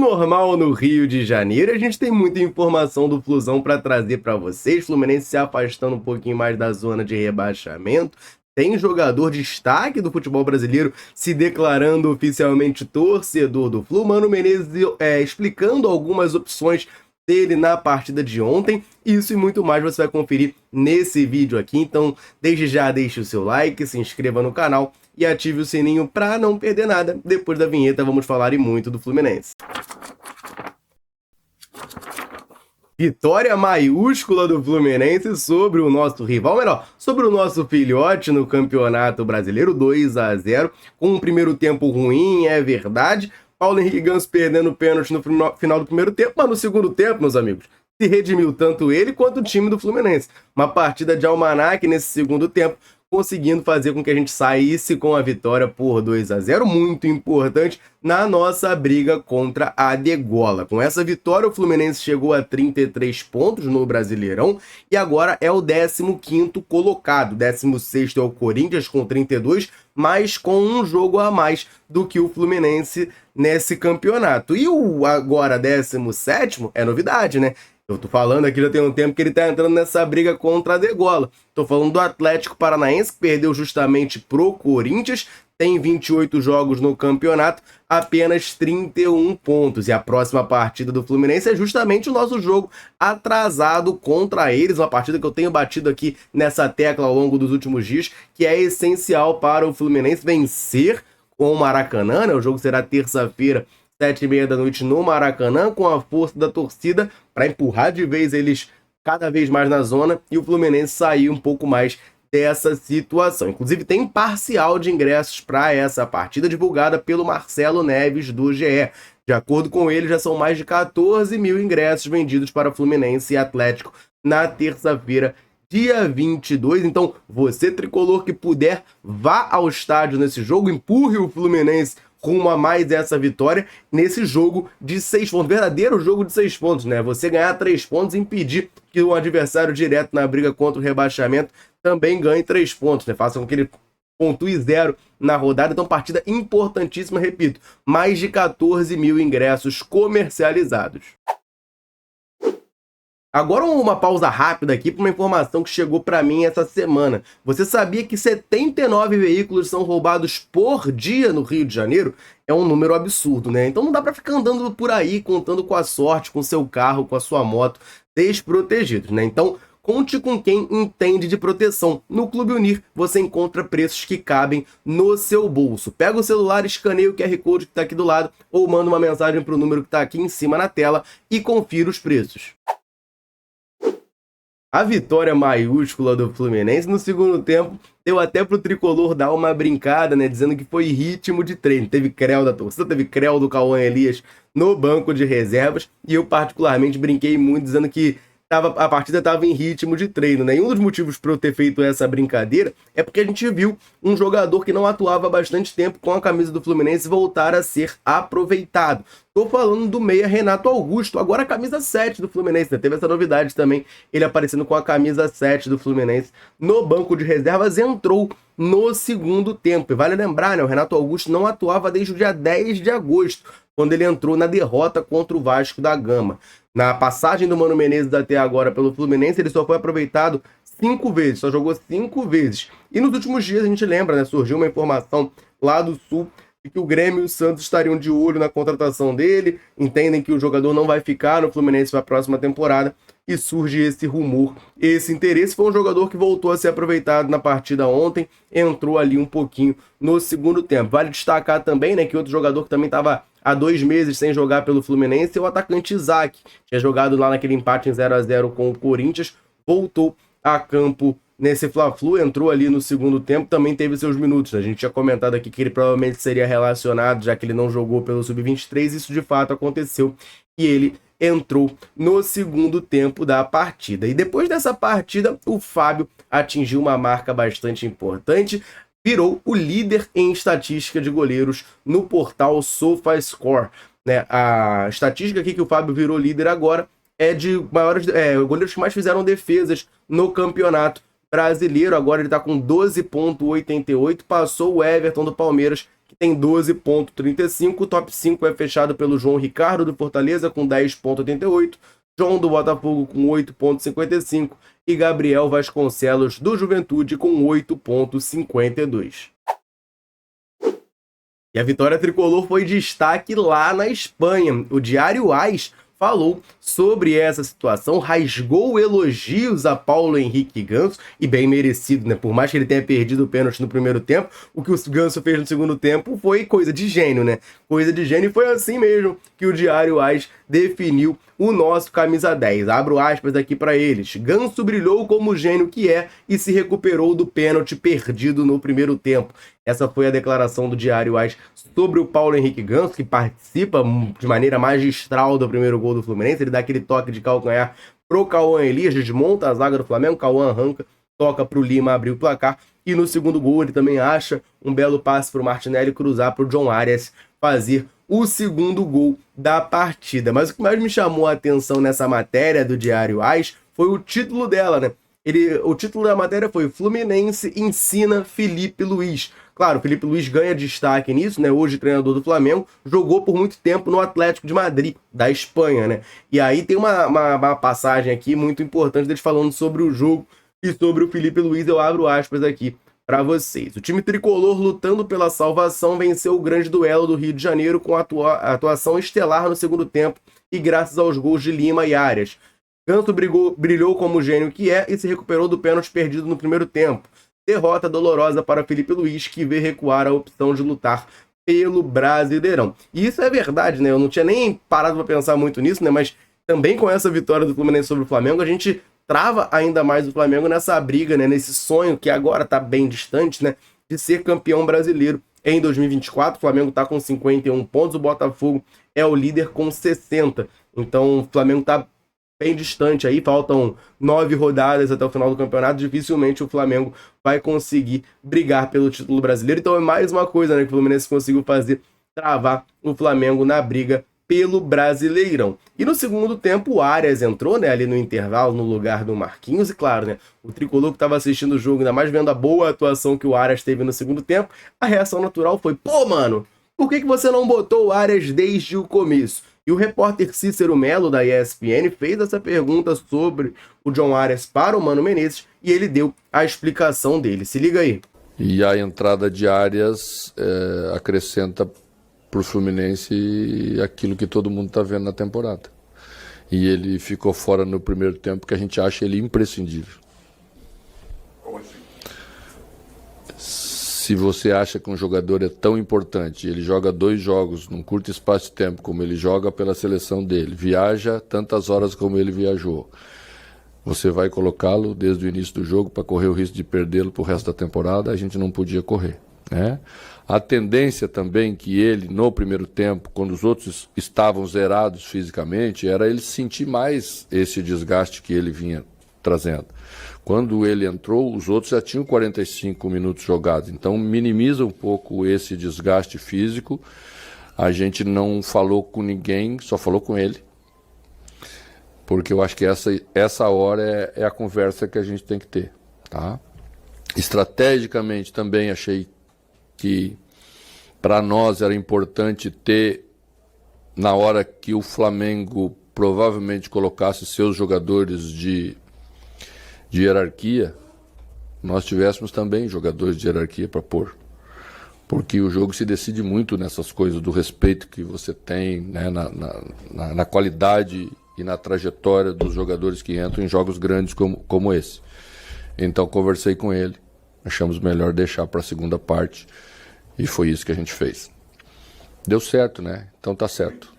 normal no Rio de Janeiro. A gente tem muita informação do Flusão para trazer para vocês. Fluminense se afastando um pouquinho mais da zona de rebaixamento. Tem jogador de destaque do futebol brasileiro se declarando oficialmente torcedor do Flu. Mano Menezes explicando algumas opções dele na partida de ontem. Isso e muito mais você vai conferir nesse vídeo aqui. Então, desde já, deixe o seu like, se inscreva no canal e ative o sininho para não perder nada. Depois da vinheta, vamos falar e muito do Fluminense. Vitória maiúscula do Fluminense sobre o nosso rival, melhor, sobre o nosso filhote no Campeonato Brasileiro, 2-0, com um primeiro tempo ruim, é verdade. Paulo Henrique Ganso perdendo pênalti no final do primeiro tempo, mas no segundo tempo, meus amigos, se redimiu tanto ele quanto o time do Fluminense. Uma partida de almanaque nesse segundo tempo, conseguindo fazer com que a gente saísse com a vitória por 2-0, muito importante na nossa briga contra a degola. Com essa vitória, o Fluminense chegou a 33 pontos no Brasileirão e agora é o 15º colocado. 16º é o Corinthians com 32, mas com um jogo a mais do que o Fluminense nesse campeonato. E o agora 17º é novidade, né? Eu tô falando aqui já tem um tempo que ele tá entrando nessa briga contra a degola. Tô falando do Atlético Paranaense, que perdeu justamente pro Corinthians, tem 28 jogos no campeonato, apenas 31 pontos. E a próxima partida do Fluminense é justamente o nosso jogo atrasado contra eles, uma partida que eu tenho batido aqui nessa tecla ao longo dos últimos dias, que é essencial para o Fluminense vencer com o Maracanã, né? O jogo será terça-feira, 7h30 da noite no Maracanã, com a força da torcida para empurrar de vez eles cada vez mais na zona e o Fluminense sair um pouco mais dessa situação. Inclusive tem parcial de ingressos para essa partida divulgada pelo Marcelo Neves do GE. De acordo com ele, já são mais de 14 mil ingressos vendidos para Fluminense e Atlético na terça-feira, dia 22. Então, você tricolor que puder, vá ao estádio nesse jogo, empurre o Fluminense rumo a mais essa vitória nesse jogo de 6 pontos. Verdadeiro jogo de 6 pontos, né? Você ganhar 3 pontos e impedir que um adversário direto na briga contra o rebaixamento também ganhe 3 pontos, né? Faça com que ele pontue 0 na rodada. Então, partida importantíssima, repito. Mais de 14 mil ingressos comercializados. Agora uma pausa rápida aqui para uma informação que chegou para mim essa semana. Você sabia que 79 veículos são roubados por dia no Rio de Janeiro? É um número absurdo, né? Então não dá para ficar andando por aí contando com a sorte, com seu carro, com a sua moto, desprotegidos, né? Então conte com quem entende de proteção. No Clube Unir você encontra preços que cabem no seu bolso. Pega o celular, escaneia o QR Code que está aqui do lado ou manda uma mensagem para o número que está aqui em cima na tela e confira os preços. A vitória maiúscula do Fluminense no segundo tempo deu até pro tricolor dar uma brincada, né? Dizendo que foi ritmo de treino. Teve creu da torcida, teve creu do Cauã Elias no banco de reservas. E eu particularmente brinquei muito dizendo que a partida estava em ritmo de treino, né? E um dos motivos para eu ter feito essa brincadeira é porque a gente viu um jogador que não atuava há bastante tempo com a camisa do Fluminense voltar a ser aproveitado. Tô falando do meia Renato Augusto, agora a camisa 7 do Fluminense, né? Teve essa novidade também, ele aparecendo com a camisa 7 do Fluminense no banco de reservas, entrou no segundo tempo. E vale lembrar, né? O Renato Augusto não atuava desde o dia 10 de agosto, quando ele entrou na derrota contra o Vasco da Gama. Na passagem do Mano Menezes até agora pelo Fluminense, ele só foi aproveitado 5 vezes, só jogou 5 vezes. E nos últimos dias a gente lembra, né? Surgiu uma informação lá do Sul de que o Grêmio e o Santos estariam de olho na contratação dele, entendem que o jogador não vai ficar no Fluminense para a próxima temporada e surge esse rumor, esse interesse. Foi um jogador que voltou a ser aproveitado na partida ontem, entrou ali um pouquinho no segundo tempo. Vale destacar também, né, que outro jogador que também estava há 2 meses sem jogar pelo Fluminense é o atacante Isaac, tinha jogado lá naquele empate em 0-0 com o Corinthians, voltou a campo nesse Fla-Flu, entrou ali no segundo tempo, também teve seus minutos, né? A gente tinha comentado aqui que ele provavelmente seria relacionado, já que ele não jogou pelo Sub-23, isso de fato aconteceu, e ele entrou no segundo tempo da partida. E depois dessa partida, o Fábio atingiu uma marca bastante importante, virou o líder em estatística de goleiros no portal SofaScore, né? A estatística aqui que o Fábio virou líder agora é de maiores goleiros que mais fizeram defesas no campeonato brasileiro. Agora ele está com 12,88, passou o Everton do Palmeiras, que que tem 12,35. O top 5 é fechado pelo João Ricardo do Fortaleza com 10,88. João do Botafogo com 8,55 e Gabriel Vasconcelos do Juventude com 8,52. E a vitória tricolor foi destaque lá na Espanha. O Diário AS falou sobre essa situação, rasgou elogios a Paulo Henrique Ganso, e bem merecido, né? Por mais que ele tenha perdido o pênalti no primeiro tempo, o que o Ganso fez no segundo tempo foi coisa de gênio, né? Coisa de gênio, e foi assim mesmo que o Diário AS definiu o nosso camisa 10. Abro aspas aqui para eles. Ganso brilhou como gênio que é e se recuperou do pênalti perdido no primeiro tempo. Essa foi a declaração do Diário AS sobre o Paulo Henrique Ganso, que participa de maneira magistral do primeiro gol do Fluminense. Ele dá aquele toque de calcanhar pro Cauã Elias, desmonta a zaga do Flamengo, Cauã arranca, toca pro Lima abrir o placar. E no segundo gol ele também acha um belo passe pro Martinelli cruzar pro John Arias fazer o segundo gol da partida. Mas o que mais me chamou a atenção nessa matéria do Diário AS foi o título dela, né? O título da matéria foi Fluminense ensina Felipe Luiz. Claro, o Felipe Luiz ganha destaque nisso, né? Hoje treinador do Flamengo, jogou por muito tempo no Atlético de Madrid, da Espanha, né? E aí tem uma passagem aqui muito importante deles falando sobre o jogo e sobre o Felipe Luiz. Eu abro aspas aqui para vocês. O time tricolor, lutando pela salvação, venceu o grande duelo do Rio de Janeiro com atuação estelar no segundo tempo e graças aos gols de Lima e Arias. Ganso brilhou como gênio que é e se recuperou do pênalti perdido no primeiro tempo. Derrota dolorosa para Felipe Luiz, que vê recuar a opção de lutar pelo Brasileirão. E isso é verdade, né? Eu não tinha nem parado para pensar muito nisso, né? Mas também com essa vitória do Fluminense sobre o Flamengo, a gente trava ainda mais o Flamengo nessa briga, né? Nesse sonho que agora está bem distante, né? De ser campeão brasileiro em 2024. O Flamengo está com 51 pontos, o Botafogo é o líder com 60. Então o Flamengo está bem distante aí, faltam 9 rodadas até o final do campeonato, dificilmente o Flamengo vai conseguir brigar pelo título brasileiro. Então é mais uma coisa, né, que o Fluminense conseguiu fazer, travar o Flamengo na briga pelo Brasileirão. E no segundo tempo o Arias entrou, né, ali no intervalo, no lugar do Marquinhos, e claro, né, o tricolor que estava assistindo o jogo, ainda mais vendo a boa atuação que o Arias teve no segundo tempo, a reação natural foi: pô, mano, por que você não botou o Arias desde o começo? E o repórter Cícero Melo, da ESPN, fez essa pergunta sobre o John Arias para o Mano Menezes e ele deu a explicação dele. Se liga aí. E a entrada de Arias acrescenta para o Fluminense aquilo que todo mundo está vendo na temporada. E ele ficou fora no primeiro tempo porque a gente acha ele imprescindível. Como assim? Se você acha que um jogador é tão importante, ele joga 2 jogos num curto espaço de tempo, como ele joga pela seleção dele, viaja tantas horas como ele viajou, você vai colocá-lo desde o início do jogo para correr o risco de perdê-lo para o resto da temporada? A gente não podia correr, né? A tendência também que ele, no primeiro tempo, quando os outros estavam zerados fisicamente, era ele sentir mais esse desgaste que ele vinha trazendo. Quando ele entrou, os outros já tinham 45 minutos jogados, então minimiza um pouco esse desgaste físico. A gente não falou com ninguém, só falou com ele, porque eu acho que essa hora é a conversa que a gente tem que ter, tá? Estrategicamente também achei que para nós era importante ter, na hora que o Flamengo provavelmente colocasse seus jogadores de hierarquia, nós tivéssemos também jogadores de hierarquia para pôr. Porque o jogo se decide muito nessas coisas do respeito que você tem, né, na qualidade e na trajetória dos jogadores que entram em jogos grandes como esse. Então conversei com ele, achamos melhor deixar para a segunda parte e foi isso que a gente fez. Deu certo, né? Então tá certo.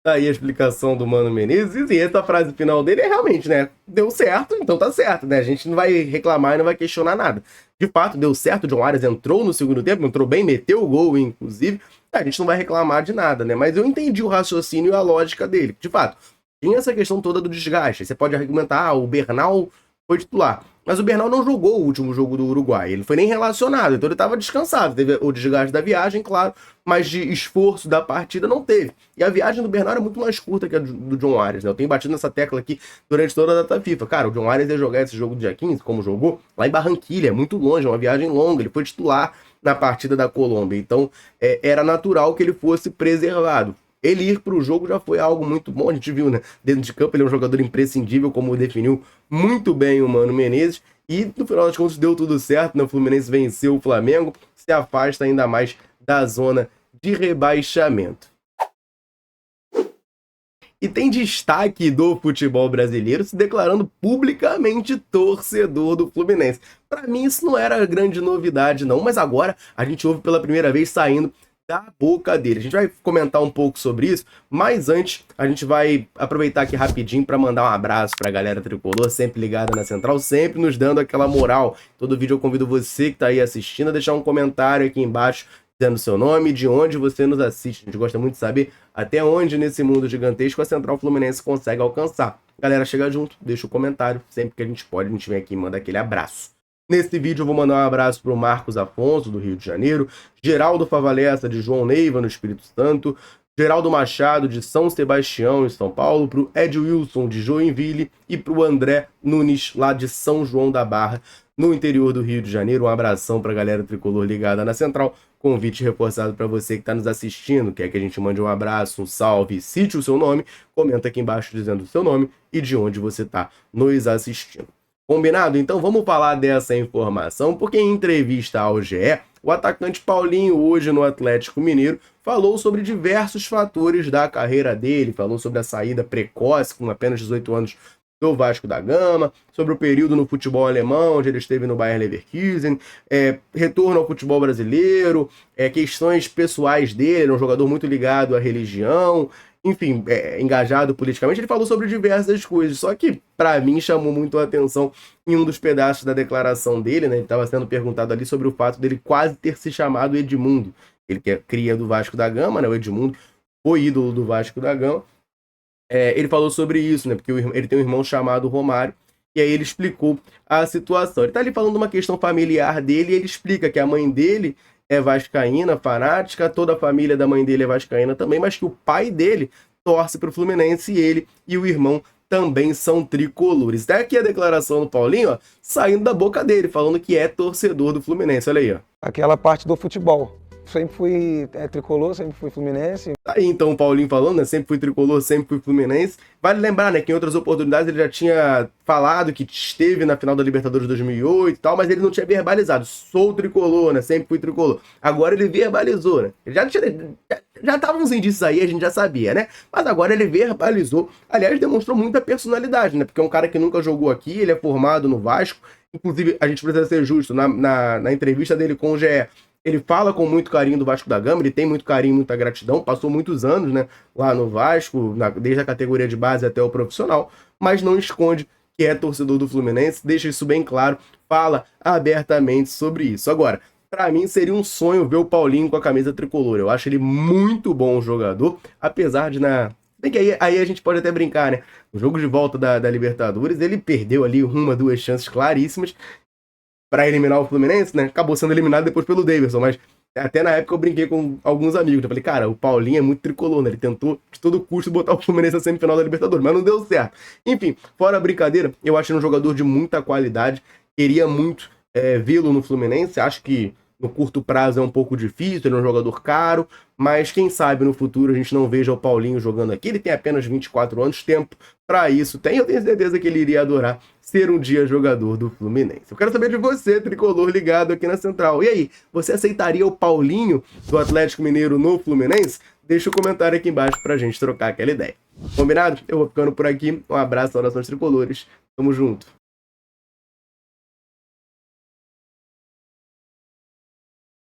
Aí a explicação do Mano Menezes, e essa frase final dele é realmente, né? Deu certo, então tá certo, né? A gente não vai reclamar e não vai questionar nada. De fato, deu certo, o John Arias entrou no segundo tempo, entrou bem, meteu o gol, inclusive. A gente não vai reclamar de nada, né? Mas eu entendi o raciocínio e a lógica dele. De fato, tinha essa questão toda do desgaste. Você pode argumentar, o Bernal foi titular. Mas o Bernal não jogou o último jogo do Uruguai, ele não foi nem relacionado, então ele estava descansado. Teve o desgaste da viagem, claro, mas de esforço da partida não teve. E a viagem do Bernal é muito mais curta que a do John Arias, né? Eu tenho batido nessa tecla aqui durante toda a data FIFA. Cara, o John Arias ia jogar esse jogo do dia 15, como jogou, lá em Barranquilha, é muito longe, é uma viagem longa, ele foi titular na partida da Colômbia. Então, era natural que ele fosse preservado. Ele ir para o jogo já foi algo muito bom, a gente viu, né? Dentro de campo ele é um jogador imprescindível, como definiu muito bem o Mano Menezes, e no final das contas deu tudo certo, né? O Fluminense venceu o Flamengo, se afasta ainda mais da zona de rebaixamento. E tem destaque do futebol brasileiro se declarando publicamente torcedor do Fluminense. Para mim isso não era grande novidade não, mas agora a gente ouve pela primeira vez saindo da boca dele. A gente vai comentar um pouco sobre isso, mas antes a gente vai aproveitar aqui rapidinho para mandar um abraço para a galera tricolor, sempre ligada na Central, sempre nos dando aquela moral. Todo vídeo eu convido você que está aí assistindo a deixar um comentário aqui embaixo dizendo seu nome e de onde você nos assiste. A gente gosta muito de saber até onde nesse mundo gigantesco a Central Fluminense consegue alcançar. Galera, chega junto, deixa o comentário, sempre que a gente pode, a gente vem aqui e manda aquele abraço. Nesse vídeo eu vou mandar um abraço para o Marcos Afonso, do Rio de Janeiro, Geraldo Favalessa, de João Neiva, no Espírito Santo, Geraldo Machado, de São Sebastião, em São Paulo, para o Ed Wilson, de Joinville, e para o André Nunes, lá de São João da Barra, no interior do Rio de Janeiro. Um abração para a galera tricolor ligada na Central. Convite reforçado para você que está nos assistindo, quer que a gente mande um abraço, um salve, cite o seu nome, comenta aqui embaixo dizendo o seu nome e de onde você está nos assistindo. Combinado? Então vamos falar dessa informação, porque em entrevista ao GE, o atacante Paulinho, hoje no Atlético Mineiro, falou sobre diversos fatores da carreira dele, falou sobre a saída precoce, com apenas 18 anos, do Vasco da Gama, sobre o período no futebol alemão, onde ele esteve no Bayer Leverkusen, retorno ao futebol brasileiro, questões pessoais dele, um jogador muito ligado à religião, enfim, engajado politicamente. Ele falou sobre diversas coisas, só que para mim chamou muito a atenção em um dos pedaços da declaração dele, né? Ele estava sendo perguntado ali sobre o fato dele quase ter se chamado Edmundo, ele que é cria do Vasco da Gama, né? O Edmundo, o ídolo do Vasco da Gama. Ele falou sobre isso, né? Porque ele tem um irmão chamado Romário, e aí ele explicou a situação. Ele tá ali falando de uma questão familiar dele, e ele explica que a mãe dele é vascaína, fanática, toda a família da mãe dele é vascaína também, mas que o pai dele torce pro Fluminense, e ele e o irmão também são tricolores. Tá aqui a declaração do Paulinho, ó, saindo da boca dele, falando que é torcedor do Fluminense. Olha aí, ó. Aquela parte do futebol. Sempre fui tricolor, sempre fui fluminense. Aí então o Paulinho falando, né? Sempre fui tricolor, sempre fui fluminense. Vale lembrar, né, que em outras oportunidades ele já tinha falado que esteve na final da Libertadores 2008 e tal, mas ele não tinha verbalizado. Sou tricolor, né? Sempre fui tricolor. Agora ele verbalizou, né? Ele já estavam uns indícios aí, a gente já sabia, né? Mas agora ele verbalizou. Aliás, demonstrou muita personalidade, né? Porque é um cara que nunca jogou aqui, ele é formado no Vasco. Inclusive, a gente precisa ser justo, na entrevista dele com o GE, ele fala com muito carinho do Vasco da Gama, ele tem muito carinho, muita gratidão, passou muitos anos, né, lá no Vasco, desde a categoria de base até o profissional, mas não esconde que é torcedor do Fluminense, deixa isso bem claro, fala abertamente sobre isso. Agora, para mim seria um sonho ver o Paulinho com a camisa tricolor, eu acho ele muito bom jogador, apesar de bem que aí a gente pode até brincar, né, no jogo de volta da Libertadores, ele perdeu ali uma, duas chances claríssimas, para eliminar o Fluminense, né? Acabou sendo eliminado depois pelo Davidson, mas até na época eu brinquei com alguns amigos. Eu falei, cara, o Paulinho é muito tricolor, né? Ele tentou de todo custo botar o Fluminense na semifinal da Libertadores, mas não deu certo. Enfim, fora a brincadeira, eu acho ele um jogador de muita qualidade, queria muito vê-lo no Fluminense, acho que no curto prazo é um pouco difícil, ele é um jogador caro, mas quem sabe no futuro a gente não veja o Paulinho jogando aqui. Ele tem apenas 24 anos, tempo para isso tem. Eu tenho certeza que ele iria adorar ser um dia jogador do Fluminense. Eu quero saber de você, tricolor ligado aqui na Central. E aí, você aceitaria o Paulinho do Atlético Mineiro no Fluminense? Deixa o comentário aqui embaixo pra gente trocar aquela ideia. Combinado? Eu vou ficando por aqui. Um abraço aos nossos tricolores. Tamo junto.